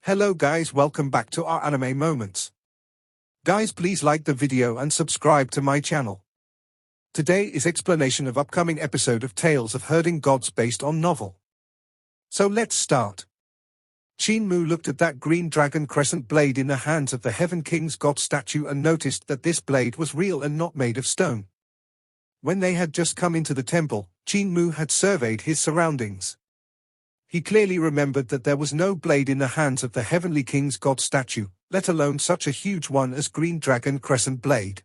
Hello guys, welcome back to our anime moments. Guys, please like the video and subscribe to my channel. Today is explanation of upcoming episode of Tales of Herding Gods based on novel. So let's start. Qin Mu looked at that green dragon crescent blade in the hands of the Heaven King's god statue and noticed that this blade was real and not made of stone. When they had just come into the temple, Qin Mu had surveyed his surroundings. He clearly remembered that there was no blade in the hands of the Heavenly King's god statue, let alone such a huge one as Green Dragon Crescent Blade.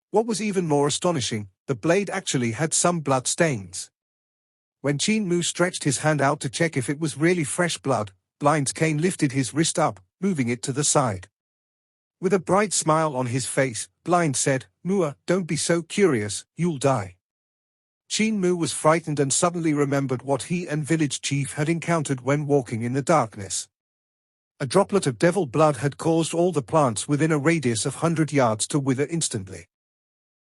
What was even more astonishing, the blade actually had some blood stains. When Qin Mu stretched his hand out to check if it was really fresh blood, Blind Kane lifted his wrist up, moving it to the side. With a bright smile on his face, Blind said, "Mua, don't be so curious, you'll die." Qin Mu was frightened and suddenly remembered what he and village chief had encountered when walking in the darkness. A droplet of devil blood had caused all the plants within a radius of 100 yards to wither instantly.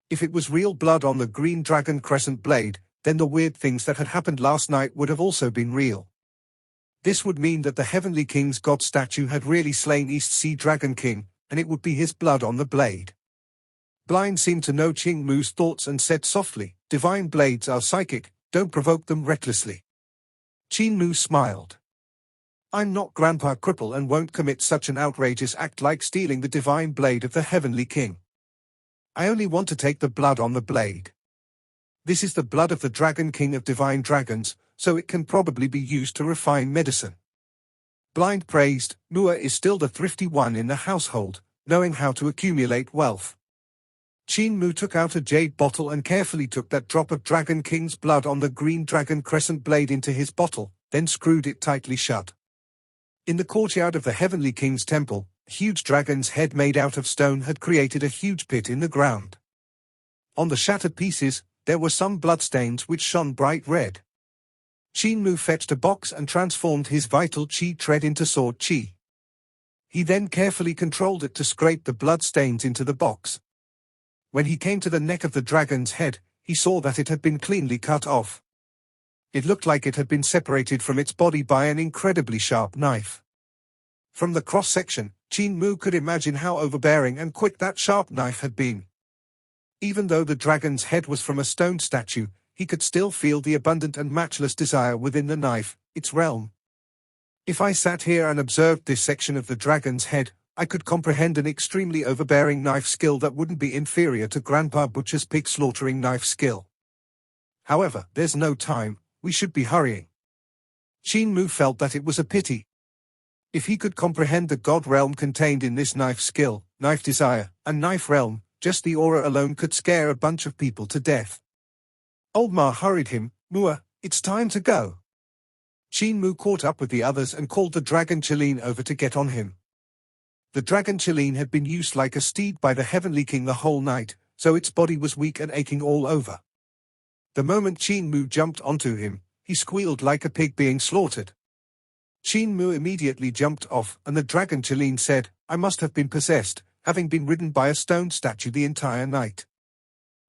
If it was real blood on the Green Dragon Crescent Blade, then the weird things that had happened last night would have also been real. This would mean that the Heavenly King's god statue had really slain East Sea Dragon King, and it would be his blood on the blade. Blind seemed to know Qin Mu's thoughts and said softly, "Divine blades are psychic, don't provoke them recklessly." Qin Mu smiled. "I'm not Grandpa Cripple and won't commit such an outrageous act like stealing the divine blade of the Heavenly King. I only want to take the blood on the blade. This is the blood of the Dragon King of Divine Dragons, so it can probably be used to refine medicine." Blind praised, "Mua is still the thrifty one in the household, knowing how to accumulate wealth." Qin Mu took out a jade bottle and carefully took that drop of Dragon King's blood on the Green Dragon Crescent Blade into his bottle, then screwed it tightly shut. In the courtyard of the Heavenly King's temple, a huge dragon's head made out of stone had created a huge pit in the ground. On the shattered pieces, there were some bloodstains which shone bright red. Qin Mu fetched a box and transformed his vital qi tread into sword qi. He then carefully controlled it to scrape the bloodstains into the box. When he came to the neck of the dragon's head, he saw that it had been cleanly cut off. It looked like it had been separated from its body by an incredibly sharp knife. From the cross-section, Qin Mu could imagine how overbearing and quick that sharp knife had been. Even though the dragon's head was from a stone statue, he could still feel the abundant and matchless desire within the knife, its realm. If I sat here and observed this section of the dragon's head, I could comprehend an extremely overbearing knife skill that wouldn't be inferior to Grandpa Butcher's pig slaughtering knife skill. However, there's no time, we should be hurrying. Qin Mu felt that it was a pity. If he could comprehend the god realm contained in this knife skill, knife desire, and knife realm, just the aura alone could scare a bunch of people to death. Old Ma hurried him, "Mua, it's time to go." Qin Mu caught up with the others and called the dragon Qilin over to get on him. The dragon Qilin had been used like a steed by the Heavenly King the whole night, so its body was weak and aching all over. The moment Qin Mu jumped onto him, he squealed like a pig being slaughtered. Qin Mu immediately jumped off, and the dragon Qilin said, "I must have been possessed, having been ridden by a stone statue the entire night.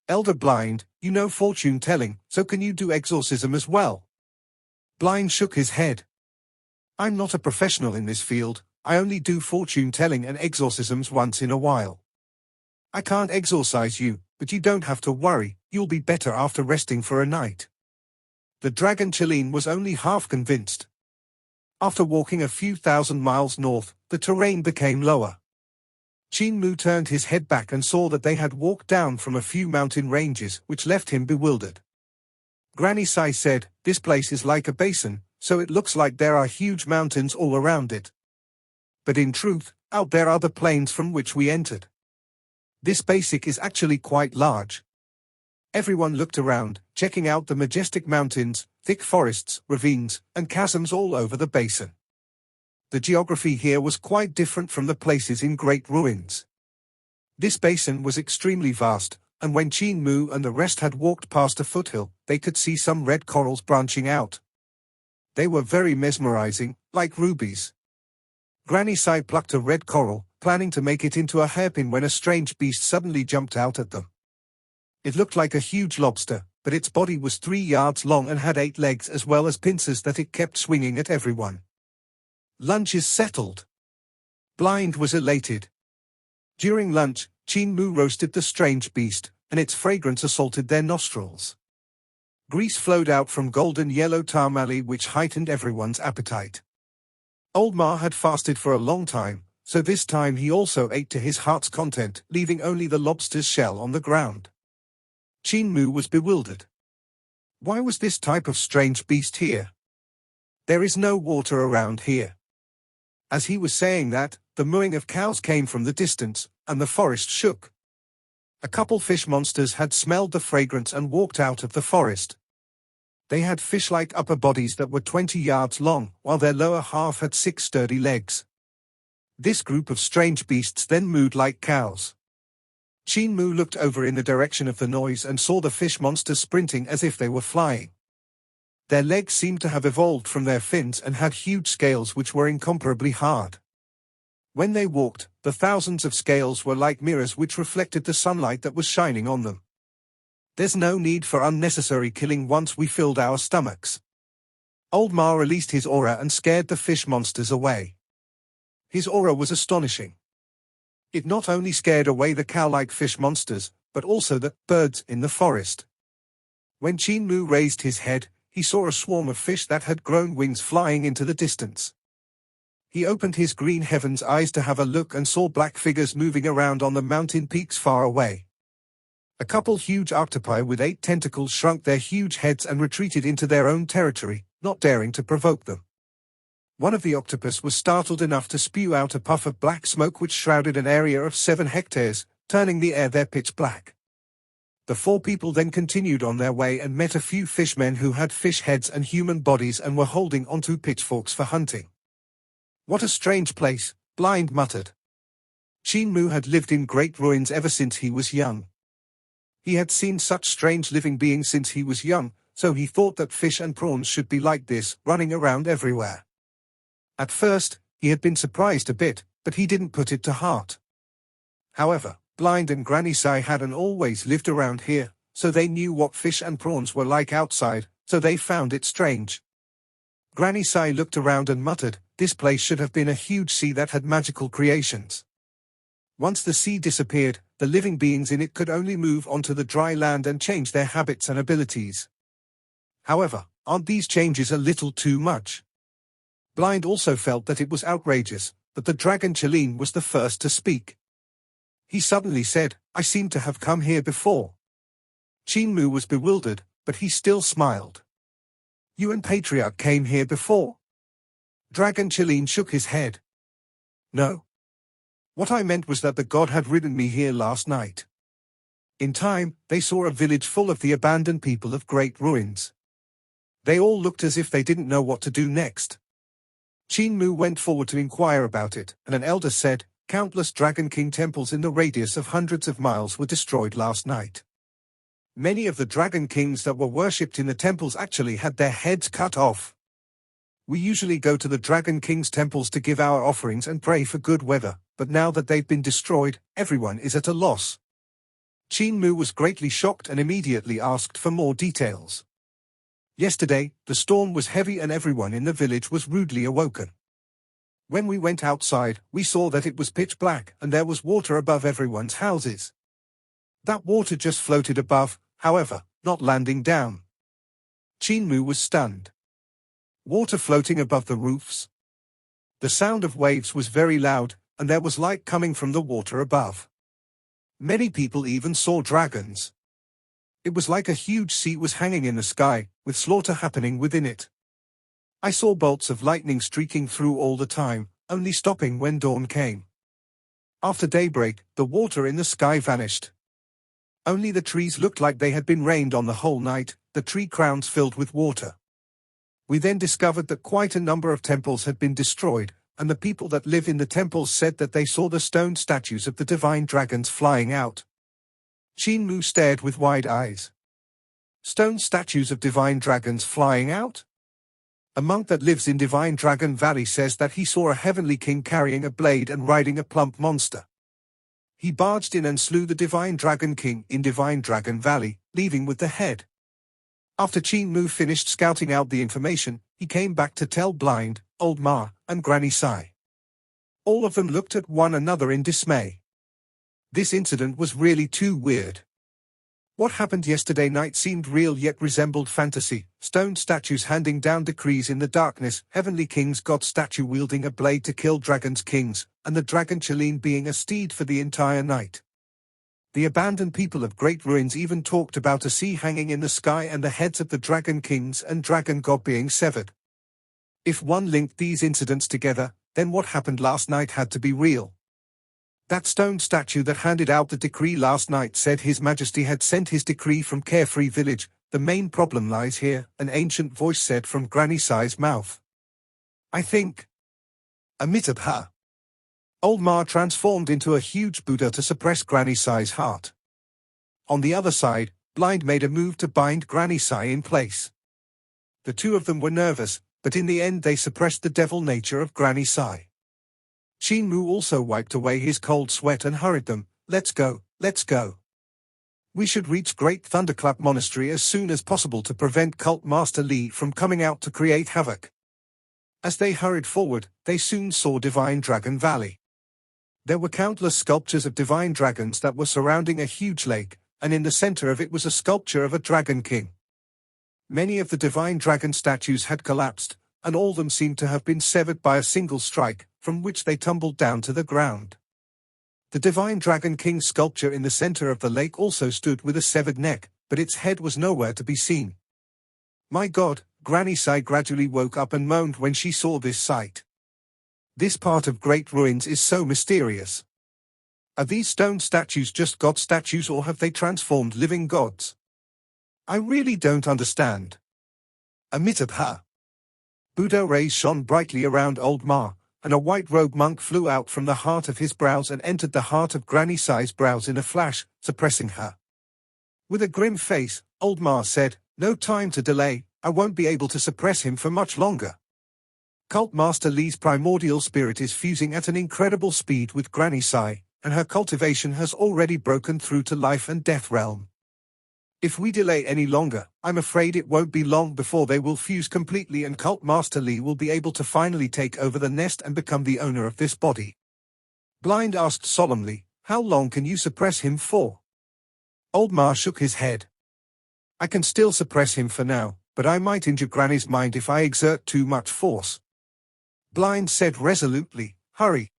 Elder Blind, you know fortune-telling, so can you do exorcism as well?" Blind shook his head. "I'm not a professional in this field. I only do fortune-telling and exorcisms once in a while. I can't exorcise you, but you don't have to worry, you'll be better after resting for a night." The dragon Qilin was only half convinced. After walking a few thousand miles north, the terrain became lower. Qin Mu turned his head back and saw that they had walked down from a few mountain ranges, which left him bewildered. Granny Sai said, "This place is like a basin, so it looks like there are huge mountains all around it. But in truth, out there are the plains from which we entered. This basin is actually quite large." Everyone looked around, checking out the majestic mountains, thick forests, ravines, and chasms all over the basin. The geography here was quite different from the places in Great Ruins. This basin was extremely vast, and when Qin Mu and the rest had walked past a foothill, they could see some red corals branching out. They were very mesmerizing, like rubies. Granny Sai plucked a red coral, planning to make it into a hairpin when a strange beast suddenly jumped out at them. It looked like a huge lobster, but its body was 3 yards long and had 8 legs as well as pincers that it kept swinging at everyone. Lunch is settled. Blind was elated. During lunch, Qin Mu roasted the strange beast, and its fragrance assaulted their nostrils. Grease flowed out from golden yellow tamale, which heightened everyone's appetite. Old Ma had fasted for a long time, so this time he also ate to his heart's content, leaving only the lobster's shell on the ground. Qin Mu was bewildered. Why was this type of strange beast here? There is no water around here. As he was saying that, the mooing of cows came from the distance, and the forest shook. A couple fish monsters had smelled the fragrance and walked out of the forest. They had fish-like upper bodies that were 20 yards long, while their lower half had 6 sturdy legs. This group of strange beasts then mooed like cows. Qin Mu looked over in the direction of the noise and saw the fish monsters sprinting as if they were flying. Their legs seemed to have evolved from their fins and had huge scales which were incomparably hard. When they walked, the thousands of scales were like mirrors which reflected the sunlight that was shining on them. There's no need for unnecessary killing once we filled our stomachs. Old Ma released his aura and scared the fish monsters away. His aura was astonishing. It not only scared away the cow-like fish monsters, but also the birds in the forest. When Qin Mu raised his head, he saw a swarm of fish that had grown wings flying into the distance. He opened his green heaven's eyes to have a look and saw black figures moving around on the mountain peaks far away. A couple huge octopi with 8 tentacles shrunk their huge heads and retreated into their own territory, not daring to provoke them. One of the octopus was startled enough to spew out a puff of black smoke which shrouded an area of 7 hectares, turning the air there pitch black. The 4 people then continued on their way and met a few fishmen who had fish heads and human bodies and were holding onto pitchforks for hunting. What a strange place, Blind muttered. Qin Mu had lived in great ruins ever since he was young. He had seen such strange living beings since he was young, so he thought that fish and prawns should be like this, running around everywhere. At first, he had been surprised a bit, but he didn't put it to heart. However, Blind and Granny Sai hadn't always lived around here, so they knew what fish and prawns were like outside, so they found it strange. Granny Sai looked around and muttered, "This place should have been a huge sea that had magical creations." Once the sea disappeared, the living beings in it could only move onto the dry land and change their habits and abilities. However, aren't these changes a little too much? Blind also felt that it was outrageous, but the dragon Qin was the first to speak. He suddenly said, "I seem to have come here before." Qin Mu was bewildered, but he still smiled. "You and Patriarch came here before?" Dragon Qin shook his head. "No. What I meant was that the god had ridden me here last night." In time, they saw a village full of the abandoned people of great ruins. They all looked as if they didn't know what to do next. Qin Mu went forward to inquire about it, and an elder said, "Countless Dragon King temples in the radius of hundreds of miles were destroyed last night. Many of the Dragon Kings that were worshipped in the temples actually had their heads cut off. We usually go to the Dragon King's temples to give our offerings and pray for good weather, but now that they've been destroyed, everyone is at a loss." Qin Mu was greatly shocked and immediately asked for more details. "Yesterday, the storm was heavy and everyone in the village was rudely awoken. When we went outside, we saw that it was pitch black and there was water above everyone's houses. That water just floated above, however, not landing down." Qin Mu was stunned. Water floating above the roofs? The sound of waves was very loud, and there was light coming from the water above. Many people even saw dragons. It was like a huge sea was hanging in the sky, with slaughter happening within it. I saw bolts of lightning streaking through all the time, only stopping when dawn came. After daybreak, the water in the sky vanished. Only the trees looked like they had been rained on the whole night, the tree crowns filled with water. We then discovered that quite a number of temples had been destroyed, and the people that live in the temples said that they saw the stone statues of the divine dragons flying out. Qin Mu stared with wide eyes. Stone statues of divine dragons flying out? A monk that lives in Divine Dragon Valley says that he saw a heavenly king carrying a blade and riding a plump monster. He barged in and slew the Divine Dragon King in Divine Dragon Valley, leaving with the head. After Qin Mu finished scouting out the information, he came back to tell Blind, Old Ma, and Granny Sai. All of them looked at one another in dismay. This incident was really too weird. What happened yesterday night seemed real yet resembled fantasy. Stone statues handing down decrees in the darkness, heavenly king's god statue wielding a blade to kill dragons kings, and the dragon Qin being a steed for the entire night. The abandoned people of Great Ruins even talked about a sea hanging in the sky and the heads of the dragon kings and dragon god being severed. If one linked these incidents together, then what happened last night had to be real. That stone statue that handed out the decree last night said His Majesty had sent his decree from Carefree Village. The main problem lies here, an ancient voice said from Granny Sai's mouth. I think. Amitabha. Old Ma transformed into a huge Buddha to suppress Granny Sai's heart. On the other side, Blind made a move to bind Granny Sai in place. The two of them were nervous, but in the end they suppressed the devil nature of Granny Sai. Qin Mu also wiped away his cold sweat and hurried them. Let's go, let's go. We should reach Great Thunderclap Monastery as soon as possible to prevent Cult Master Li from coming out to create havoc. As they hurried forward, they soon saw Divine Dragon Valley. There were countless sculptures of divine dragons that were surrounding a huge lake, and in the center of it was a sculpture of a dragon king. Many of the divine dragon statues had collapsed, and all of them seemed to have been severed by a single strike, from which they tumbled down to the ground. The divine dragon king sculpture in the center of the lake also stood with a severed neck, but its head was nowhere to be seen. My God, Granny Sai gradually woke up and moaned when she saw this sight. This part of Great Ruins is so mysterious. Are these stone statues just god statues or have they transformed living gods? I really don't understand. Amitabha. Buddha rays shone brightly around Old Ma, and a white-robed monk flew out from the heart of his brows and entered the heart of Granny Sai's brows in a flash, suppressing her. With a grim face, Old Ma said, No time to delay, I won't be able to suppress him for much longer. Cult Master Li's primordial spirit is fusing at an incredible speed with Granny Sai, and her cultivation has already broken through to life and death realm. If we delay any longer, I'm afraid it won't be long before they will fuse completely and Cult Master Li will be able to finally take over the nest and become the owner of this body. Blind asked solemnly, How long can you suppress him for? Old Ma shook his head. I can still suppress him for now, but I might injure Granny's mind if I exert too much force. Blind said resolutely, Hurry.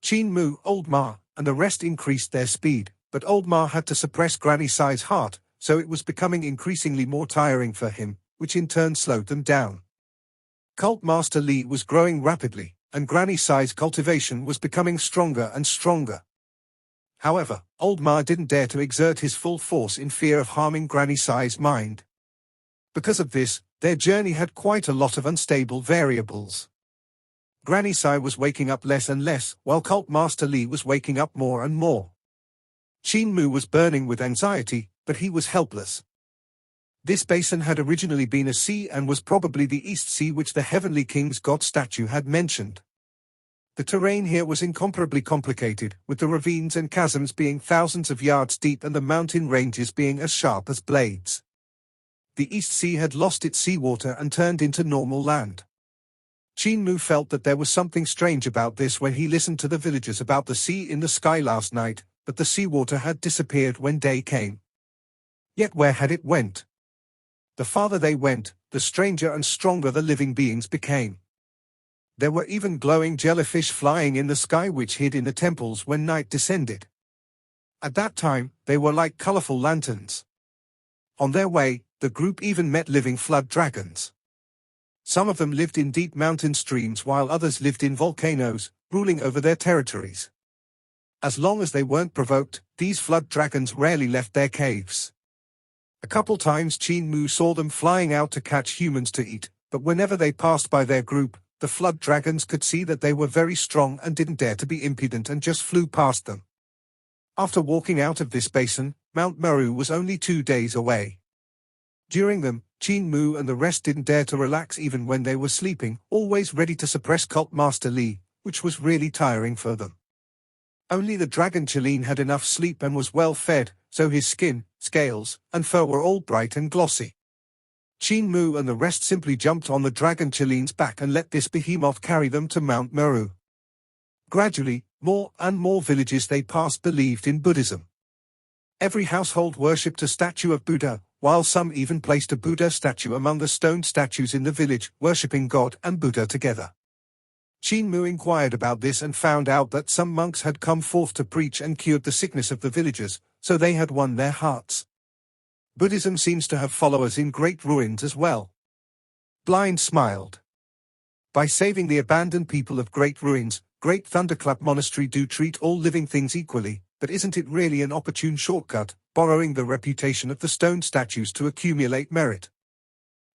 Qin Mu, Old Ma, and the rest increased their speed, but Old Ma had to suppress Granny Sai's heart, so it was becoming increasingly more tiring for him, which in turn slowed them down. Cult Master Li was growing rapidly, and Granny Sai's cultivation was becoming stronger and stronger. However, Old Ma didn't dare to exert his full force in fear of harming Granny Sai's mind. Because of this, their journey had quite a lot of unstable variables. Granny Sai was waking up less and less, while Cult Master Li was waking up more and more. Qin Mu was burning with anxiety, but he was helpless. This basin had originally been a sea and was probably the East Sea which the Heavenly King's god statue had mentioned. The terrain here was incomparably complicated, with the ravines and chasms being thousands of yards deep and the mountain ranges being as sharp as blades. The East Sea had lost its seawater and turned into normal land. Qin Mu felt that there was something strange about this when he listened to the villagers about the sea in the sky last night, but the seawater had disappeared when day came. Yet where had it went? The farther they went, the stranger and stronger the living beings became. There were even glowing jellyfish flying in the sky which hid in the temples when night descended. At that time, they were like colorful lanterns. On their way, the group even met living flood dragons. Some of them lived in deep mountain streams while others lived in volcanoes, ruling over their territories. As long as they weren't provoked, these flood dragons rarely left their caves. A couple times Qin Mu saw them flying out to catch humans to eat, but whenever they passed by their group, the flood dragons could see that they were very strong and didn't dare to be impudent and just flew past them. After walking out of this basin, Mount Maru was only 2 days away. During them, Qin Mu and the rest didn't dare to relax even when they were sleeping, always ready to suppress Cult Master Li, which was really tiring for them. Only the dragon Qin had enough sleep and was well fed, so his skin, scales, and fur were all bright and glossy. Qin Mu and the rest simply jumped on the dragon Chilean's back and let this behemoth carry them to Mount Maru. Gradually, more and more villages they passed believed in Buddhism. Every household worshipped a statue of Buddha, while some even placed a Buddha statue among the stone statues in the village, worshipping God and Buddha together. Qin Mu inquired about this and found out that some monks had come forth to preach and cured the sickness of the villagers, so they had won their hearts. Buddhism seems to have followers in great ruins as well. Blind smiled. By saving the abandoned people of great ruins, Great Thunderclap Monastery do treat all living things equally, but isn't it really an opportune shortcut, borrowing the reputation of the stone statues to accumulate merit?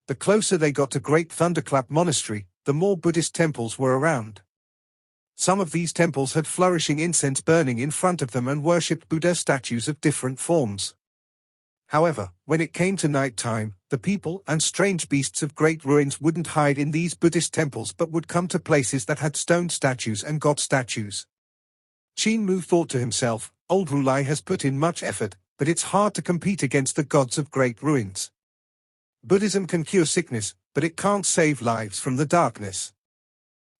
The closer they got to Great Thunderclap Monastery, the more Buddhist temples were around. Some of these temples had flourishing incense burning in front of them and worshipped Buddha statues of different forms. However, when it came to night time, the people and strange beasts of great ruins wouldn't hide in these Buddhist temples but would come to places that had stone statues and god statues. Qin Mu thought to himself, Old Roui has put in much effort, but it's hard to compete against the gods of great ruins. Buddhism can cure sickness, but it can't save lives from the darkness.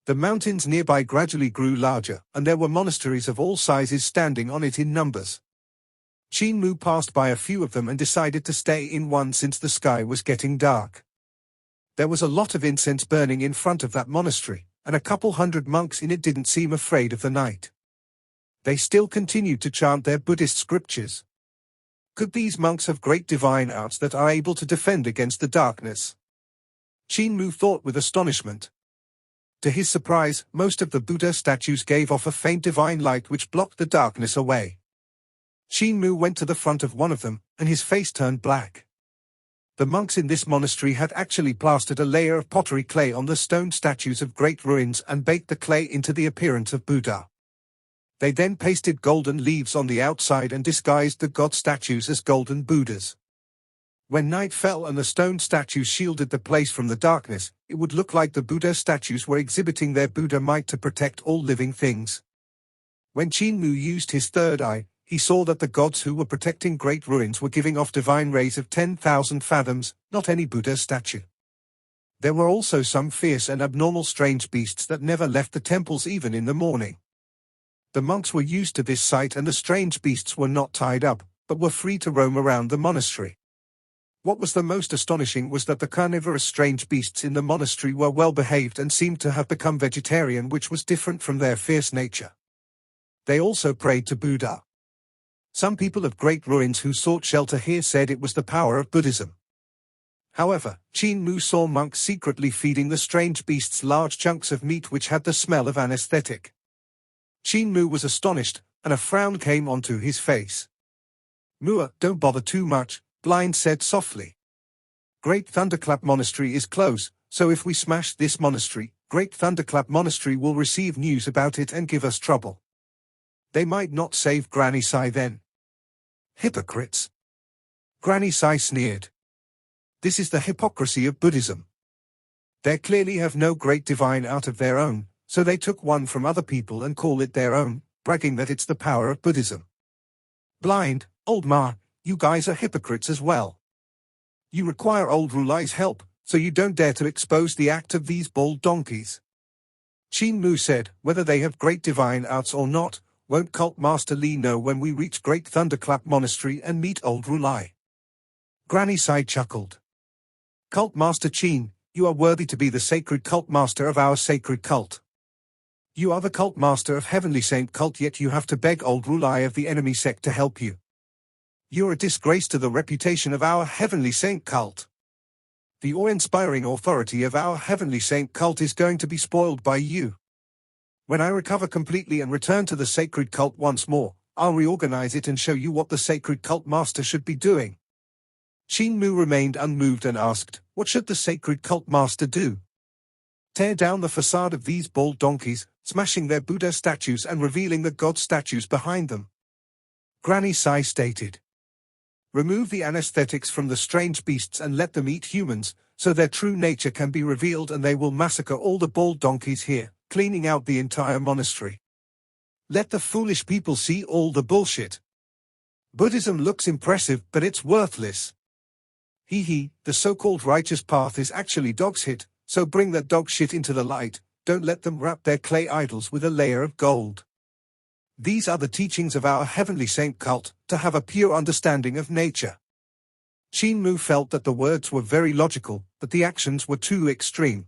The mountains nearby gradually grew larger, and there were monasteries of all sizes standing on it in numbers. Qin Mu passed by a few of them and decided to stay in one since the sky was getting dark. There was a lot of incense burning in front of that monastery, and a couple hundred monks in it didn't seem afraid of the night. They still continued to chant their Buddhist scriptures. Could these monks have great divine arts that are able to defend against the darkness? Qin Mu thought with astonishment. To his surprise, most of the Buddha statues gave off a faint divine light which blocked the darkness away. Qin Mu went to the front of one of them, and his face turned black. The monks in this monastery had actually plastered a layer of pottery clay on the stone statues of great ruins and baked the clay into the appearance of Buddha. They then pasted golden leaves on the outside and disguised the god statues as golden Buddhas. When night fell and the stone statues shielded the place from the darkness, it would look like the Buddha statues were exhibiting their Buddha might to protect all living things. When Qin Mu used his third eye, he saw that the gods who were protecting great ruins were giving off divine rays of 10,000 fathoms, not any Buddha statue. There were also some fierce and abnormal strange beasts that never left the temples even in the morning. The monks were used to this sight and the strange beasts were not tied up, but were free to roam around the monastery. What was the most astonishing was that the carnivorous strange beasts in the monastery were well behaved and seemed to have become vegetarian, which was different from their fierce nature. They also prayed to Buddha. Some people of great ruins who sought shelter here said it was the power of Buddhism. However, Qin Mu saw monks secretly feeding the strange beasts large chunks of meat which had the smell of anesthetic. Qin Mu was astonished, and a frown came onto his face. Mua, don't bother too much, Blind said softly. Great Thunderclap Monastery is close, so if we smash this monastery, Great Thunderclap Monastery will receive news about it and give us trouble. They might not save Granny Sai then. Hypocrites. Granny Sai sneered. This is the hypocrisy of Buddhism. They clearly have no great divine art of their own, so they took one from other people and call it their own, bragging that it's the power of Buddhism. Blind, Old Ma, you guys are hypocrites as well. You require Old Roui's help, so you don't dare to expose the act of these bald donkeys. Qin Mu said, whether they have great divine arts or not, won't Cult Master Li know when we reach Great Thunderclap Monastery and meet Old Roui? Granny Sai chuckled. Cult Master Qin, you are worthy to be the sacred cult master of our sacred cult. You are the cult master of Heavenly Saint Cult, yet you have to beg Old Roui of the enemy sect to help you. You're a disgrace to the reputation of our Heavenly Saint Cult. The awe-inspiring authority of our Heavenly Saint Cult is going to be spoiled by you. When I recover completely and return to the sacred cult once more, I'll reorganize it and show you what the sacred cult master should be doing. Qin Mu remained unmoved and asked, what should the sacred cult master do? Tear down the facade of these bald donkeys, smashing their Buddha statues and revealing the god statues behind them. Granny Sai stated. Remove the anesthetics from the strange beasts and let them eat humans, so their true nature can be revealed and they will massacre all the bald donkeys here, cleaning out the entire monastery. Let the foolish people see all the bullshit. Buddhism looks impressive, but it's worthless. The so-called righteous path is actually dog's shit, so bring that dog shit into the light, don't let them wrap their clay idols with a layer of gold. These are the teachings of our heavenly saint cult, to have a pure understanding of nature. Qin Mu felt that the words were very logical, but the actions were too extreme.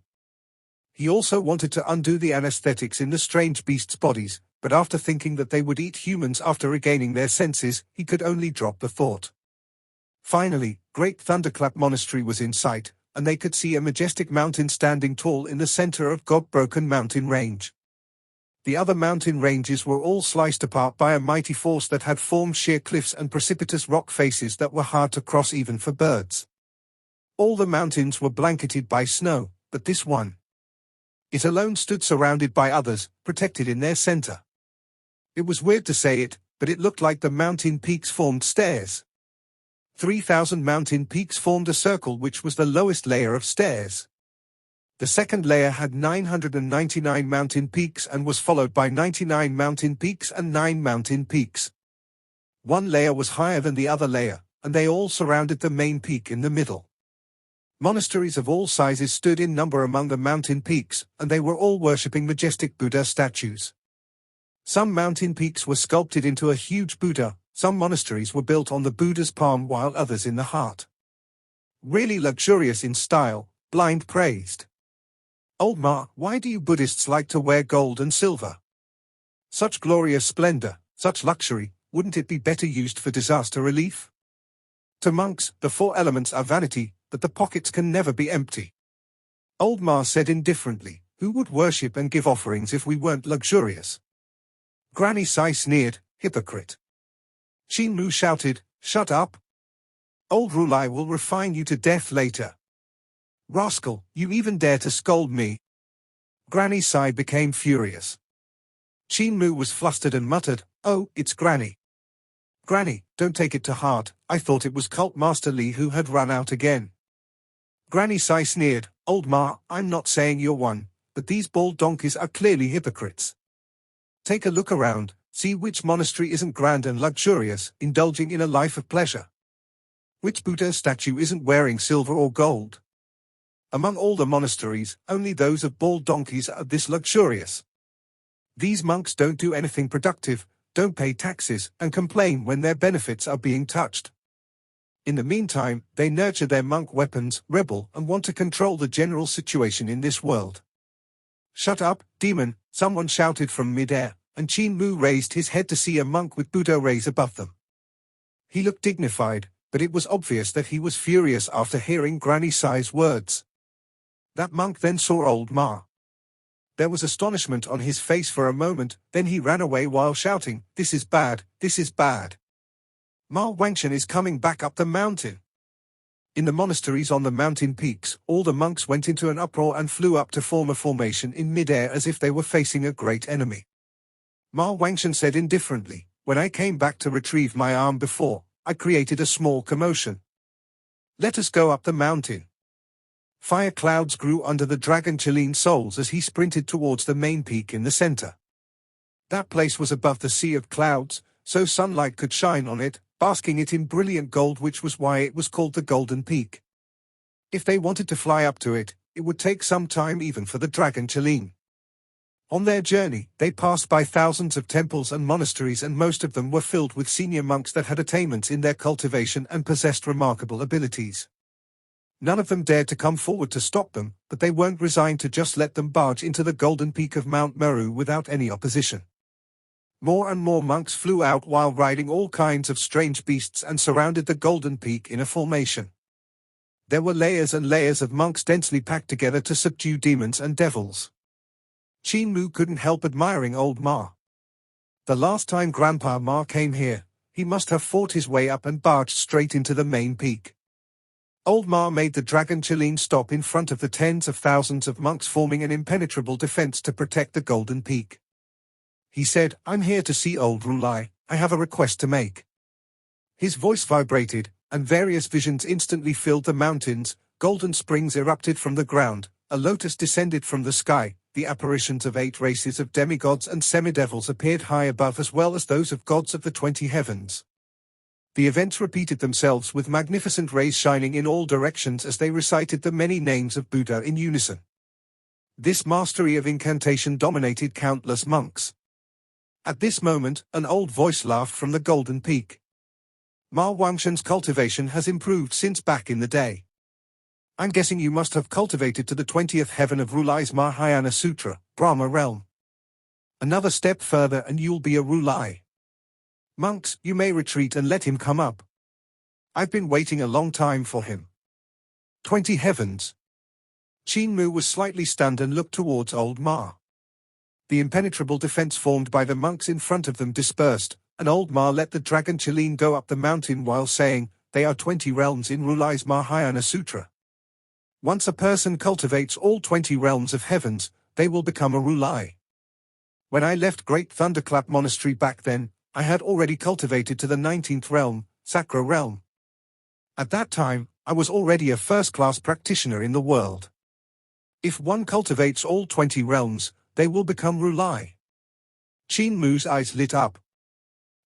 He also wanted to undo the anesthetics in the strange beasts' bodies, but after thinking that they would eat humans after regaining their senses, he could only drop the thought. Finally, Great Thunderclap Monastery was in sight, and they could see a majestic mountain standing tall in the center of God-broken mountain range. The other mountain ranges were all sliced apart by a mighty force that had formed sheer cliffs and precipitous rock faces that were hard to cross even for birds. All the mountains were blanketed by snow, but this one, it alone stood surrounded by others, protected in their center. It was weird to say it, but it looked like the mountain peaks formed stairs. 3,000 mountain peaks formed a circle which was the lowest layer of stairs. The second layer had 999 mountain peaks and was followed by 99 mountain peaks and 9 mountain peaks. One layer was higher than the other layer, and they all surrounded the main peak in the middle. Monasteries of all sizes stood in number among the mountain peaks, and they were all worshipping majestic Buddha statues. Some mountain peaks were sculpted into a huge Buddha, some monasteries were built on the Buddha's palm while others in the heart. Really luxurious in style, Blind praised. Old Ma, why do you Buddhists like to wear gold and silver? Such glorious splendor, such luxury, wouldn't it be better used for disaster relief? To monks, the 4 elements are vanity, but the pockets can never be empty. Old Ma said indifferently, who would worship and give offerings if we weren't luxurious? Granny Sai sneered, hypocrite. Qin Mu shouted, shut up. Old Roui will refine you to death later. Rascal, you even dare to scold me. Granny Sai became furious. Qin Mu was flustered and muttered, oh, it's Granny. Granny, don't take it to heart, I thought it was Cult Master Li who had run out again. Granny Sai sneered, Old Ma, I'm not saying you're one, but these bald donkeys are clearly hypocrites. Take a look around, see which monastery isn't grand and luxurious, indulging in a life of pleasure. Which Buddha statue isn't wearing silver or gold? Among all the monasteries, only those of bald donkeys are this luxurious. These monks don't do anything productive, don't pay taxes, and complain when their benefits are being touched. In the meantime, they nurture their monk weapons, rebel, and want to control the general situation in this world. Shut up, demon, someone shouted from midair, and Qin Mu raised his head to see a monk with Buddha rays above them. He looked dignified, but it was obvious that he was furious after hearing Granny Sai's words. That monk then saw Old Ma. There was astonishment on his face for a moment, then he ran away while shouting, this is bad, this is bad. Ma Wangshan is coming back up the mountain. In the monasteries on the mountain peaks, all the monks went into an uproar and flew up to form a formation in midair as if they were facing a great enemy. Ma Wangshan said indifferently, when I came back to retrieve my arm before, I created a small commotion. Let us go up the mountain. Fire clouds grew under the dragon Qilin souls as he sprinted towards the main peak in the center. That place was above the sea of clouds, so sunlight could shine on it, basking it in brilliant gold, which was why it was called the Golden Peak. If they wanted to fly up to it, it would take some time even for the dragon Qilin. On their journey, they passed by thousands of temples and monasteries, and most of them were filled with senior monks that had attainments in their cultivation and possessed remarkable abilities. None of them dared to come forward to stop them, but they weren't resigned to just let them barge into the golden peak of Mount Maru without any opposition. More and more monks flew out while riding all kinds of strange beasts and surrounded the golden peak in a formation. There were layers and layers of monks densely packed together to subdue demons and devils. Qin Mu couldn't help admiring Old Ma. The last time Grandpa Ma came here, he must have fought his way up and barged straight into the main peak. Old Ma made the dragon Qilin stop in front of the tens of thousands of monks forming an impenetrable defense to protect the golden peak. He said, I'm here to see Old Roui, I have a request to make. His voice vibrated, and various visions instantly filled the mountains, golden springs erupted from the ground, a lotus descended from the sky, the apparitions of 8 races of demigods and semidevils appeared high above as well as those of gods of the 20 heavens. The events repeated themselves with magnificent rays shining in all directions as they recited the many names of Buddha in unison. This mastery of incantation dominated countless monks. At this moment, an old voice laughed from the Golden Peak. Ma Wangshan's cultivation has improved since back in the day. I'm guessing you must have cultivated to the 20th heaven of Rulai's Mahayana Sutra, Brahma realm. Another step further and you'll be a Rulai. Monks, you may retreat and let him come up. I've been waiting a long time for him. 20 heavens. Qin Mu was slightly stunned and looked towards old Ma. The impenetrable defense formed by the monks in front of them dispersed, and old Ma let the dragon Qilin go up the mountain while saying, "They are 20 realms in Rulai's Mahayana Sutra. Once a person cultivates all 20 realms of heavens, they will become a Rulai. When I left Great Thunderclap Monastery back then, I had already cultivated to the 19th realm, Sakra realm. At that time, I was already a first-class practitioner in the world. If one cultivates all 20 realms, they will become Rulai." Qin Mu's eyes lit up.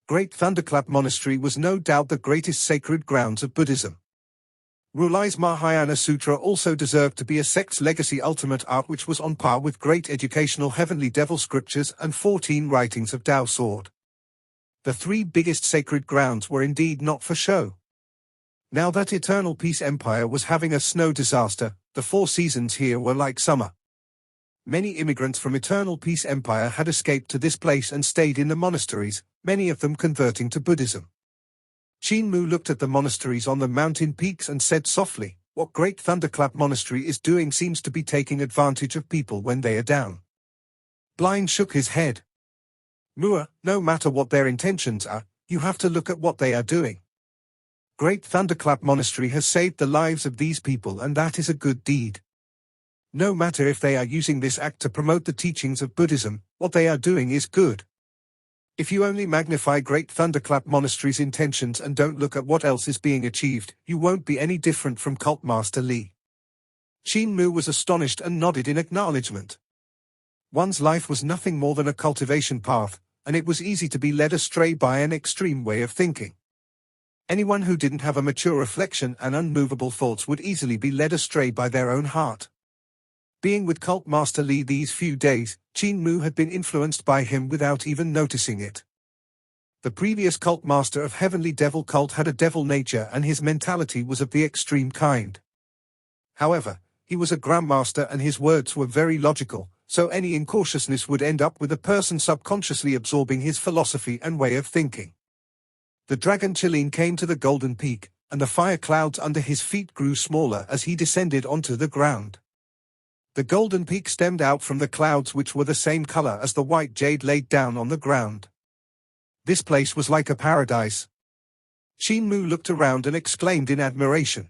Great Thunderclap Monastery was no doubt the greatest sacred grounds of Buddhism. Rulai's Mahayana Sutra also deserved to be a sect's legacy ultimate art which was on par with great educational heavenly devil scriptures and 14 writings of Tao sword. The three biggest sacred grounds were indeed not for show. Now that Eternal Peace Empire was having a snow disaster, the 4 seasons here were like summer. Many immigrants from Eternal Peace Empire had escaped to this place and stayed in the monasteries, many of them converting to Buddhism. Qin Mu looked at the monasteries on the mountain peaks and said softly, "What Great Thunderclap Monastery is doing seems to be taking advantage of people when they are down." Blind shook his head. "Mua, no matter what their intentions are, you have to look at what they are doing. Great Thunderclap Monastery has saved the lives of these people and that is a good deed. No matter if they are using this act to promote the teachings of Buddhism, what they are doing is good. If you only magnify Great Thunderclap Monastery's intentions and don't look at what else is being achieved, you won't be any different from Cult Master Li." Qin Mu was astonished and nodded in acknowledgement. One's life was nothing more than a cultivation path, and it was easy to be led astray by an extreme way of thinking. Anyone who didn't have a mature reflection and unmovable thoughts would easily be led astray by their own heart. Being with Cult Master Li these few days, Qin Mu had been influenced by him without even noticing it. The previous Cult Master of Heavenly Devil Cult had a devil nature and his mentality was of the extreme kind. However, he was a Grandmaster and his words were very logical, so any incautiousness would end up with a person subconsciously absorbing his philosophy and way of thinking. The dragon Qilin came to the Golden Peak, and the fire clouds under his feet grew smaller as he descended onto the ground. The Golden Peak stemmed out from the clouds which were the same color as the white jade laid down on the ground. This place was like a paradise. Qin Mu looked around and exclaimed in admiration.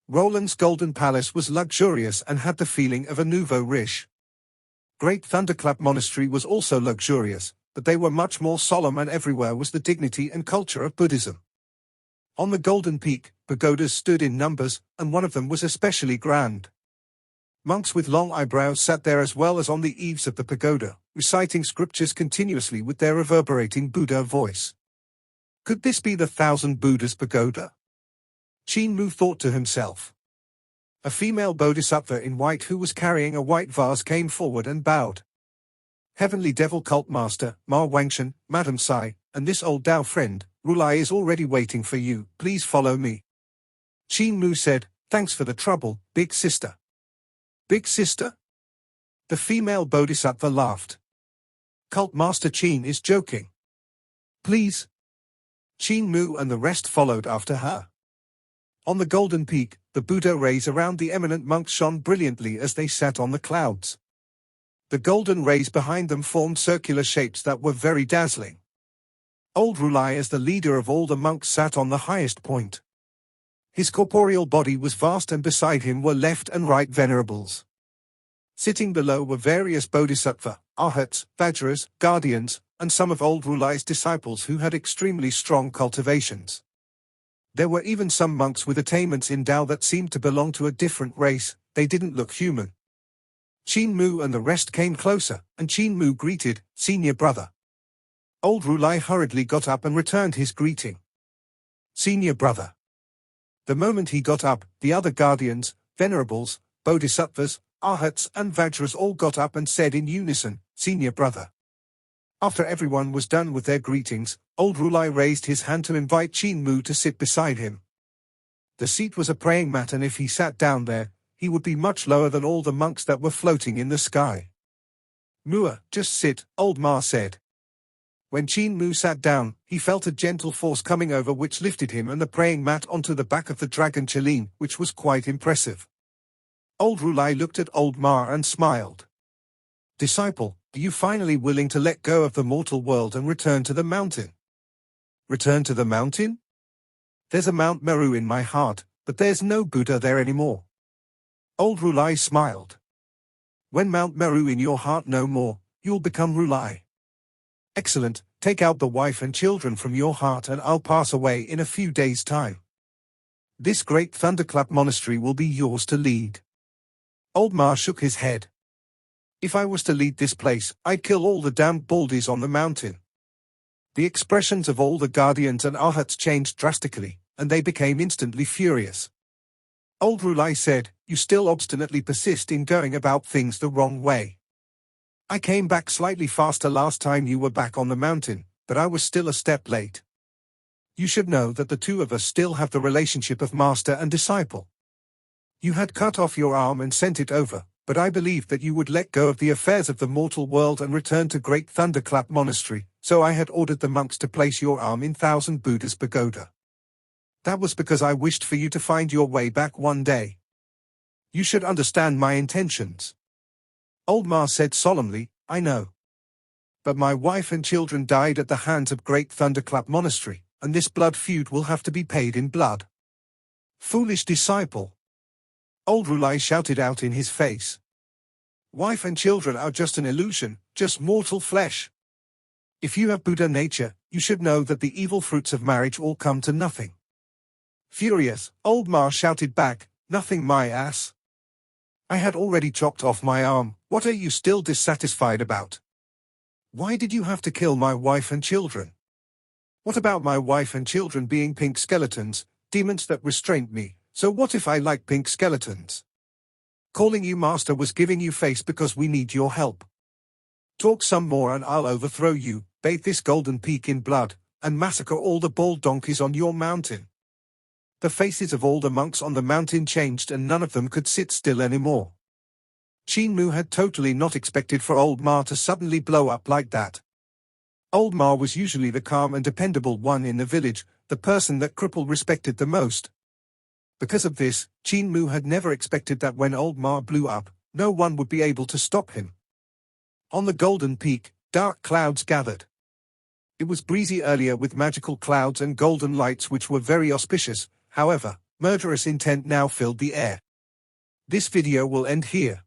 Roland's Golden Palace was luxurious and had the feeling of a nouveau riche. Great Thunderclap Monastery was also luxurious, but they were much more solemn and everywhere was the dignity and culture of Buddhism. On the Golden Peak, pagodas stood in numbers, and one of them was especially grand. Monks with long eyebrows sat there as well as on the eaves of the pagoda, reciting scriptures continuously with their reverberating Buddha voice. Could this be the 1,000 Buddhas pagoda? Qin Mu thought to himself. A female bodhisattva in white who was carrying a white vase came forward and bowed. "Heavenly Devil Cult Master, Ma Wangshan, Madam Sai, and this old Tao friend, Rulai is already waiting for you, please follow me." Qin Mu said, "Thanks for the trouble, big sister." "Big sister?" The female bodhisattva laughed. "Cult Master Qin is joking. Please." Qin Mu and the rest followed after her. On the Golden Peak, the Buddha rays around the eminent monks shone brilliantly as they sat on the clouds. The golden rays behind them formed circular shapes that were very dazzling. Old Roui as the leader of all the monks sat on the highest point. His corporeal body was vast and beside him were left and right venerables. Sitting below were various bodhisattva, arhats, vajras, guardians, and some of Old Roui's disciples who had extremely strong cultivations. There were even some monks with attainments in Tao that seemed to belong to a different race, they didn't look human. Qin Mu and the rest came closer, and Qin Mu greeted, "Senior brother." Old Roui hurriedly got up and returned his greeting. senior brother. The moment he got up, the other guardians, venerables, bodhisattvas, arhats and vajras all got up and said in unison, senior brother. After everyone was done with their greetings, Old Roui raised his hand to invite Qin Mu to sit beside him. The seat was a praying mat, and if he sat down there, he would be much lower than all the monks that were floating in the sky. Mua, just sit, Old Ma said. When Qin Mu sat down, he felt a gentle force coming over which lifted him and the praying mat onto the back of the dragon Qilin, which was quite impressive. Old Roui looked at Old Ma and smiled. Disciple, are you finally willing to let go of the mortal world and return to the mountain? Return to the mountain? There's a Mount Maru in my heart, but there's no Buddha there anymore. Old Roui smiled. When Mount Maru in your heart no more, you'll become Roui. Excellent, take out the wife and children from your heart and I'll pass away in a few days' time. This great thunderclap monastery will be yours to lead. Old Ma shook his head. If I was to lead this place, I'd kill all the damned baldies on the mountain. The expressions of all the guardians and arhats changed drastically, and they became instantly furious. Old Roui said, you still obstinately persist in going about things the wrong way. I came back slightly faster last time you were back on the mountain, but I was still a step late. You should know that the two of us still have the relationship of master and disciple. You had cut off your arm and sent it over, but I believed that you would let go of the affairs of the mortal world and return to Great Thunderclap Monastery, so I had ordered the monks to place your arm in Thousand Buddha's pagoda. That was because I wished for you to find your way back one day. You should understand my intentions. Old Ma said solemnly, I know. But my wife and children died at the hands of Great Thunderclap Monastery, and this blood feud will have to be paid in blood. Foolish disciple. Old Roui shouted out in his face. Wife and children are just an illusion, just mortal flesh. If you have Buddha nature, you should know that the evil fruits of marriage all come to nothing. Furious, Old Ma shouted back, nothing my ass. I had already chopped off my arm, what are you still dissatisfied about? Why did you have to kill my wife and children? What about my wife and children being pink skeletons, demons that restrained me? So what if I like pink skeletons? Calling you master was giving you face because we need your help. Talk some more and I'll overthrow you, bathe this golden peak in blood, and massacre all the bald donkeys on your mountain. The faces of all the monks on the mountain changed and none of them could sit still anymore. Qin Mu had totally not expected for Old Ma to suddenly blow up like that. Old Ma was usually the calm and dependable one in the village, the person that Cripple respected the most. Because of this, Qin Mu had never expected that when Old Ma blew up, no one would be able to stop him. On the golden peak, dark clouds gathered. It was breezy earlier with magical clouds and golden lights which were very auspicious, however, murderous intent now filled the air. This video will end here.